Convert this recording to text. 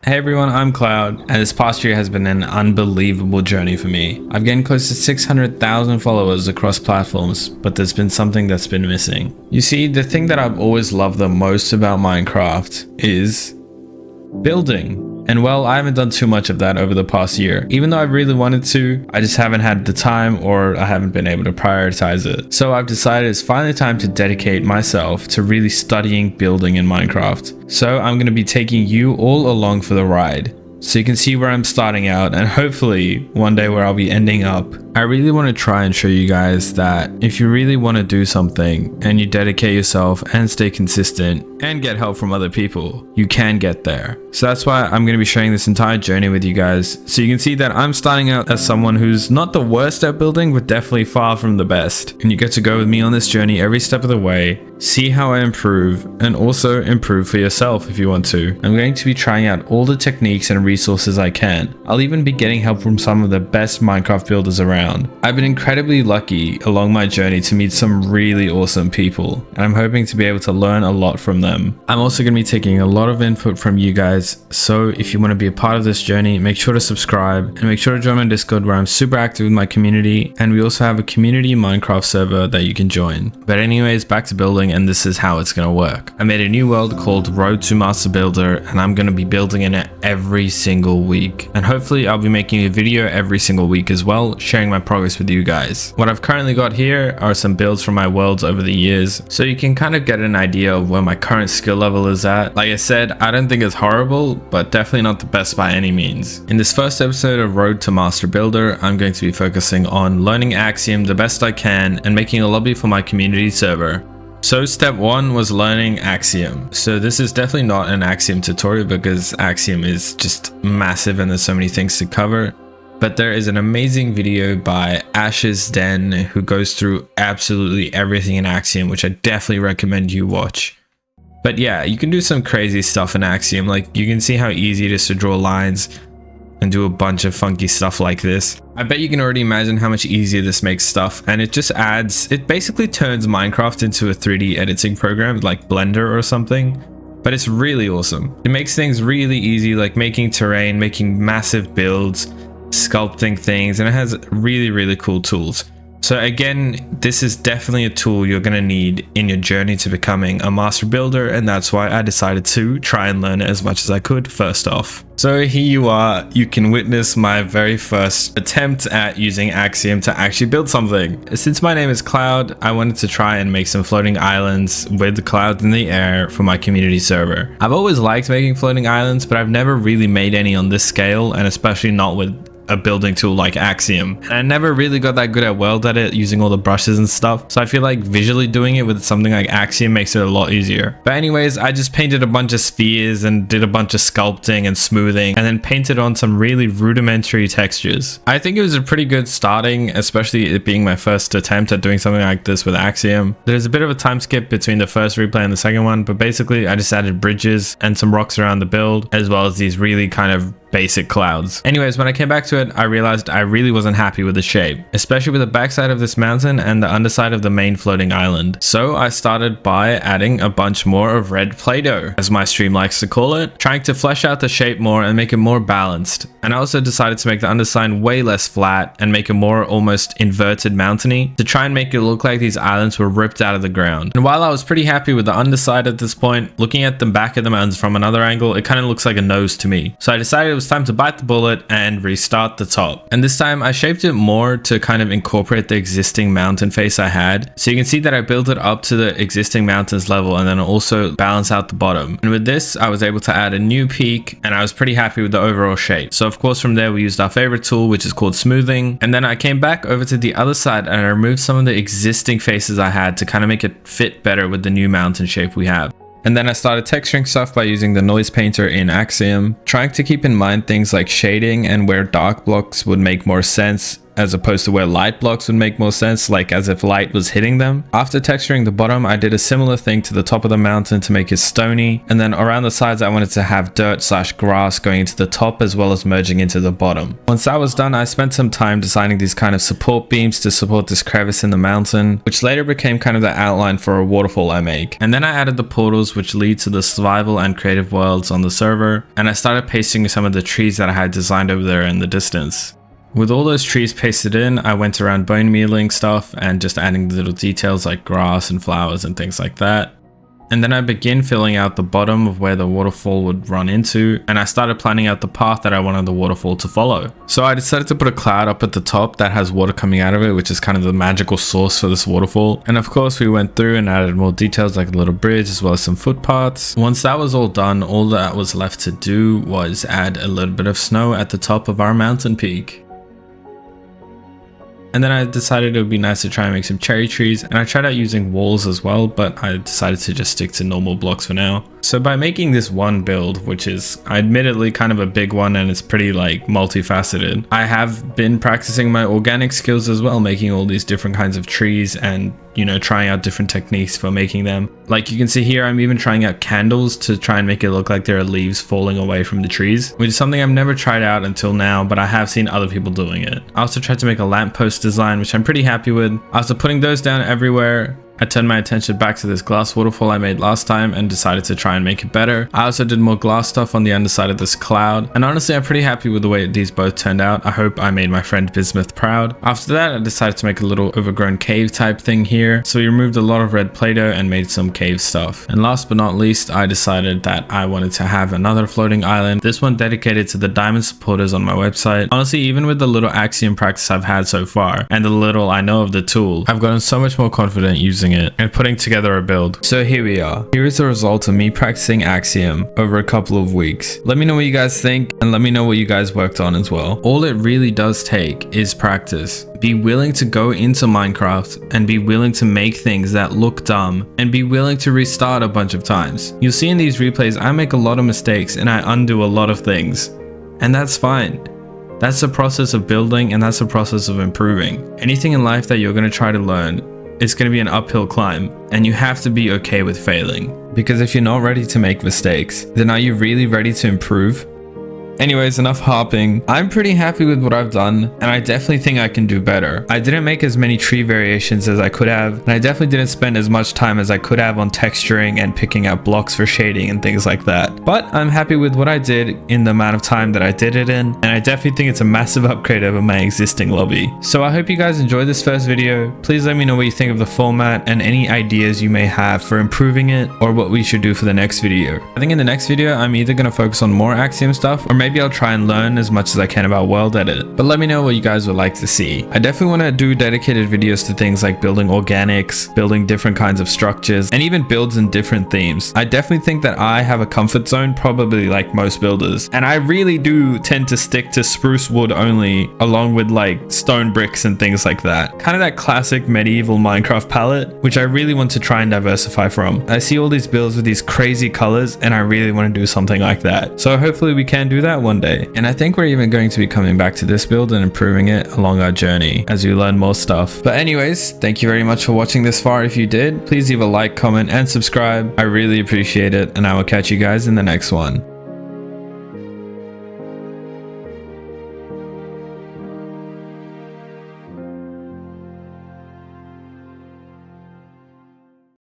Hey everyone, I'm Cloud, and this past year has been an unbelievable journey for me. I've gained close to 600,000 followers across platforms, but there's been something that's been missing. You see, the thing that I've always loved the most about Minecraft is building. And well, I haven't done too much of that over the past year. Even though I really wanted to, I just haven't had the time or I haven't been able to prioritize it. So I've decided it's finally time to dedicate myself to really studying building in Minecraft. So I'm going to be taking you all along for the ride, so you can see where I'm starting out and hopefully one day where I'll be ending up. I really want to try and show you guys that if you really want to do something and you dedicate yourself and stay consistent and get help from other people, you can get there. So that's why I'm going to be sharing this entire journey with you guys, so you can see that I'm starting out as someone who's not the worst at building, but definitely far from the best. And you get to go with me on this journey every step of the way, see how I improve, and also improve for yourself if you want to. I'm going to be trying out all the techniques and resources I can. I'll even be getting help from some of the best Minecraft builders around. I've been incredibly lucky along my journey to meet some really awesome people, and I'm hoping to be able to learn a lot from them. I'm also going to be taking a lot of input from you guys, so if you want to be a part of this journey, make sure to subscribe and make sure to join my Discord, where I'm super active with my community, and we also have a community Minecraft server that you can join. But anyways, back to building, and this is how it's going to work. I made a new world called Road to Master Builder, and I'm going to be building in it every single week, and hopefully I'll be making a video every single week as well, sharing my progress with you guys. What I've currently got here are some builds from my worlds over the years, so you can kind of get an idea of where my current skill level is at. Like I said, I don't think it's horrible, but definitely not the best by any means. In this first episode of Road to Master Builder, I'm going to be focusing on learning Axiom the best I can and making a lobby for my community server. So step one was learning Axiom. So this is definitely not an Axiom tutorial because Axiom is just massive and there's so many things to cover. But there is an amazing video by Ash's Den who goes through absolutely everything in Axiom, which I definitely recommend you watch. But yeah, you can do some crazy stuff in Axiom. Like, you can see how easy it is to draw lines and do a bunch of funky stuff like this. I bet you can already imagine how much easier this makes stuff, and it just adds, it basically turns Minecraft into a 3D editing program like Blender or something. But it's really awesome. It makes things really easy, like making terrain, making massive builds, sculpting things, and it has really cool tools. So again, this is definitely a tool you're going to need in your journey to becoming a master builder, and that's why I decided to try and learn it as much as I could first off. So here you are, you can witness my very first attempt at using Axiom to actually build something. Since my name is Cloud, I wanted to try and make some floating islands with the clouds in the air for my community server. I've always liked making floating islands, but I've never really made any on this scale, and especially not with a building tool like Axiom. And I never really got that good at world edit using all the brushes and stuff, so I feel like visually doing it with something like Axiom makes it a lot easier. But anyways, I just painted a bunch of spheres and did a bunch of sculpting and smoothing, and then painted on some really rudimentary textures. I think it was a pretty good starting, especially it being my first attempt at doing something like this with Axiom. There's a bit of a time skip between the first replay and the second one, but basically I just added bridges and some rocks around the build, as well as these really kind of basic clouds. Anyways, when I came back to it, I realized I really wasn't happy with the shape, especially with the backside of this mountain and the underside of the main floating island. So I started by adding a bunch more of red Play-Doh, as my stream likes to call it, trying to flesh out the shape more and make it more balanced. And I also decided to make the underside way less flat and make it more almost inverted mountainy to try and make it look like these islands were ripped out of the ground. And while I was pretty happy with the underside at this point, looking at the back of the mountains from another angle, it kind of looks like a nose to me. So I decided it was time to bite the bullet and restart the top. And this time I shaped it more to kind of incorporate the existing mountain face I had. So you can see that I built it up to the existing mountain's level and then also balance out the bottom. And with this, I was able to add a new peak, and I was pretty happy with the overall shape. So of course from there we used our favorite tool, which is called smoothing. And then I came back over to the other side and I removed some of the existing faces I had to kind of make it fit better with the new mountain shape we have. And then I started texturing stuff by using the noise painter in Axiom, trying to keep in mind things like shading and where dark blocks would make more sense, as opposed to where light blocks would make more sense, like as if light was hitting them. After texturing the bottom, I did a similar thing to the top of the mountain to make it stony, and then around the sides I wanted to have dirt/grass going into the top as well as merging into the bottom. Once that was done, I spent some time designing these kind of support beams to support this crevice in the mountain, which later became kind of the outline for a waterfall I make. And then I added the portals which lead to the survival and creative worlds on the server, and I started pasting some of the trees that I had designed over there in the distance. With all those trees pasted in, I went around bone mealing stuff and just adding the little details like grass and flowers and things like that. And then I began filling out the bottom of where the waterfall would run into, and I started planning out the path that I wanted the waterfall to follow. So I decided to put a cloud up at the top that has water coming out of it, which is kind of the magical source for this waterfall. And of course we went through and added more details like a little bridge as well as some footpaths. Once that was all done, all that was left to do was add a little bit of snow at the top of our mountain peak. And then I decided it would be nice to try and make some cherry trees, and I tried out using walls as well, but I decided to just stick to normal blocks for now. So by making this one build, which is admittedly kind of a big one and it's pretty like multifaceted, I have been practicing my organic skills as well, making all these different kinds of trees and, you know, trying out different techniques for making them. Like you can see here, I'm even trying out candles to try and make it look like there are leaves falling away from the trees, which is something I've never tried out until now, but I have seen other people doing it. I also tried to make a lamppost design, which I'm pretty happy with. After putting those down everywhere, I turned my attention back to this glass waterfall I made last time and decided to try and make it better. I also did more glass stuff on the underside of this cloud, and honestly I'm pretty happy with the way these both turned out. I hope I made my friend Bismuth proud. After that, I decided to make a little overgrown cave type thing here, so we removed a lot of red Play-Doh and made some cave stuff. And last but not least, I decided that I wanted to have another floating island, this one dedicated to the diamond supporters on my website. Honestly, even with the little Axiom practice I've had so far and the little I know of the tool, I've gotten so much more confident using it and putting together a build. So here we are. Here is the result of me practicing Axiom over a couple of weeks. Let me know what you guys think and let me know what you guys worked on as well. All it really does take is practice. Be willing to go into Minecraft and be willing to make things that look dumb and be willing to restart a bunch of times. You'll see in these replays I make a lot of mistakes and I undo a lot of things, and that's fine. That's the process of building and that's the process of improving. Anything in life that you're going to try to learn, it's going to be an uphill climb, and you have to be okay with failing. Because if you're not ready to make mistakes, then are you really ready to improve? Anyways, enough harping. I'm pretty happy with what I've done, and I definitely think I can do better. I didn't make as many tree variations as I could have, and I definitely didn't spend as much time as I could have on texturing and picking out blocks for shading and things like that. But I'm happy with what I did in the amount of time that I did it in, and I definitely think it's a massive upgrade over my existing lobby. So I hope you guys enjoyed this first video. Please let me know what you think of the format and any ideas you may have for improving it or what we should do for the next video. I think in the next video, I'm either going to focus on more Axiom stuff or maybe I'll try and learn as much as I can about World Edit, but let me know what you guys would like to see. I definitely want to do dedicated videos to things like building organics, building different kinds of structures, and even builds in different themes. I definitely think that I have a comfort zone, probably like most builders, and I really do tend to stick to spruce wood only, along with like stone bricks and things like that. Kind of that classic medieval Minecraft palette, which I really want to try and diversify from. I see all these builds with these crazy colors, and I really want to do something like that. So hopefully we can do that one day. And I think we're even going to be coming back to this build and improving it along our journey as we learn more stuff. But anyways, thank you very much for watching this far. If you did, please leave a like, comment, and subscribe. I really appreciate it, and I will catch you guys in the next one.